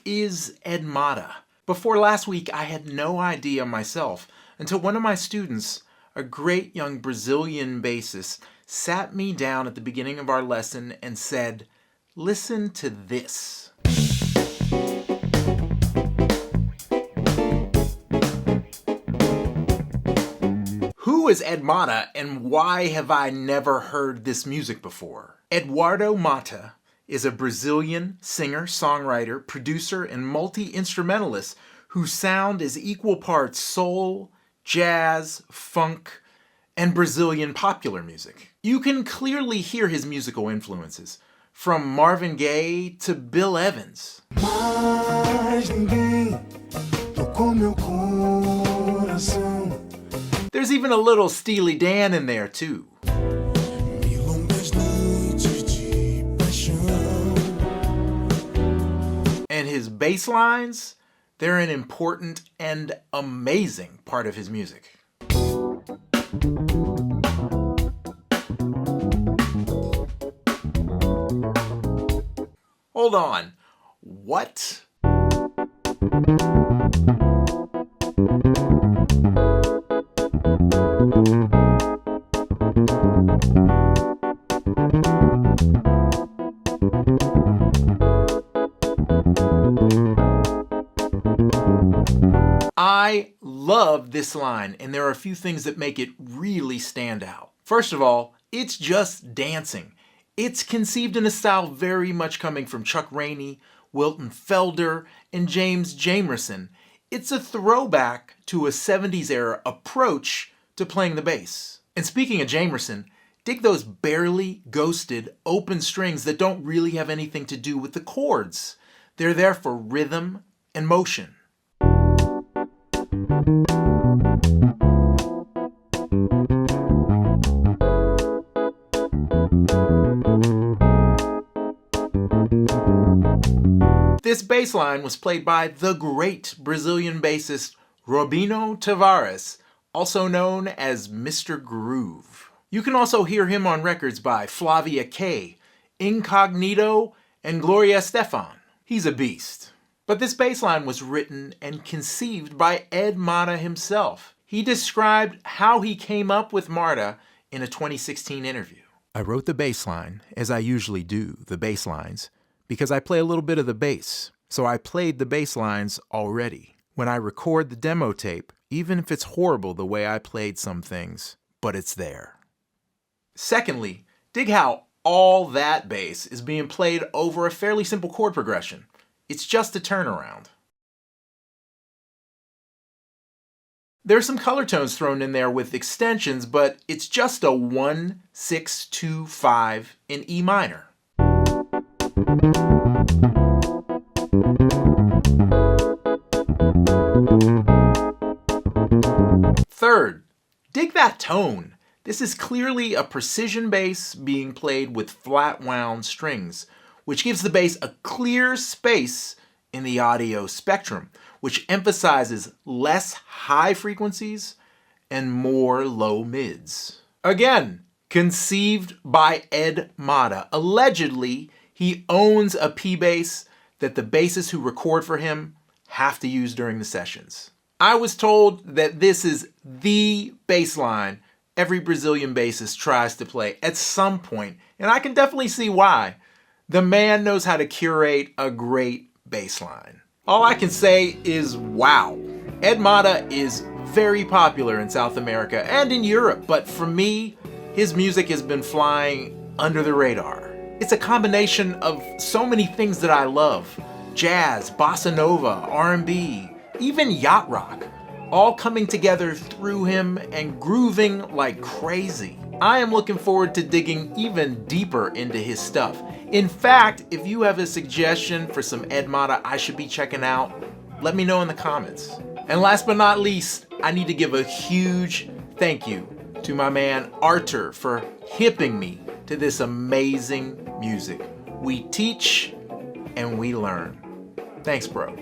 is Ed Motta? Before last week, I had no idea myself until one of my students, a great young Brazilian bassist, sat me down at the beginning of our lesson and said, "Listen to this." Who is Ed Motta, and why have I never heard this music before? Eduardo Motta is a Brazilian singer, songwriter, producer, and multi-instrumentalist whose sound is equal parts soul, jazz, funk, and Brazilian popular music. You can clearly hear his musical influences, from Marvin Gaye to Bill Evans. There's even a little Steely Dan in there too. And his bass lines, they're an important and amazing part of his music. Hold on, what? I love this line, and there are a few things that make it really stand out. First of all, it's just dancing. It's conceived in a style very much coming from Chuck Rainey, Wilton Felder, and James Jamerson. It's a throwback to a 70s era approach to playing the bass. And speaking of Jamerson, dig those barely ghosted open strings that don't really have anything to do with the chords. They're there for rhythm and motion. This bass line was played by the great Brazilian bassist Robinho Tavares, also known as Mr. Groove. You can also hear him on records by Flavia K, Incognito, and Gloria Estefan. He's a beast. But this bass line was written and conceived by Ed Motta himself. He described how he came up with Marta in a 2016 interview. I wrote the bass line, as I usually do, the bass lines, because I play a little bit of the bass. So I played the bass lines already. When I record the demo tape, even if it's horrible the way I played some things, but it's there. Secondly, dig how all that bass is being played over a fairly simple chord progression. It's just a turnaround. There's some color tones thrown in there with extensions, but it's just a 1, 6, 2, 5 in E minor. Third, dig that tone. This is clearly a precision bass being played with flat wound strings, which gives the bass a clear space in the audio spectrum, which emphasizes less high frequencies and more low mids. Again, conceived by Ed Motta. Allegedly, he owns a P-bass that the bassists who record for him have to use during the sessions. I was told that this is the bass line every Brazilian bassist tries to play at some point, and I can definitely see why. The man knows how to curate a great bass line. All I can say is wow. Ed Motta is very popular in South America and in Europe, but for me, his music has been flying under the radar. It's a combination of so many things that I love. Jazz, bossa nova, R&B, even yacht rock, all coming together through him and grooving like crazy. I am looking forward to digging even deeper into his stuff. In fact, if you have a suggestion for some Ed Motta I should be checking out, let me know in the comments. And last but not least, I need to give a huge thank you to my man Artur for hipping me to this amazing music. We teach and we learn. Thanks, bro.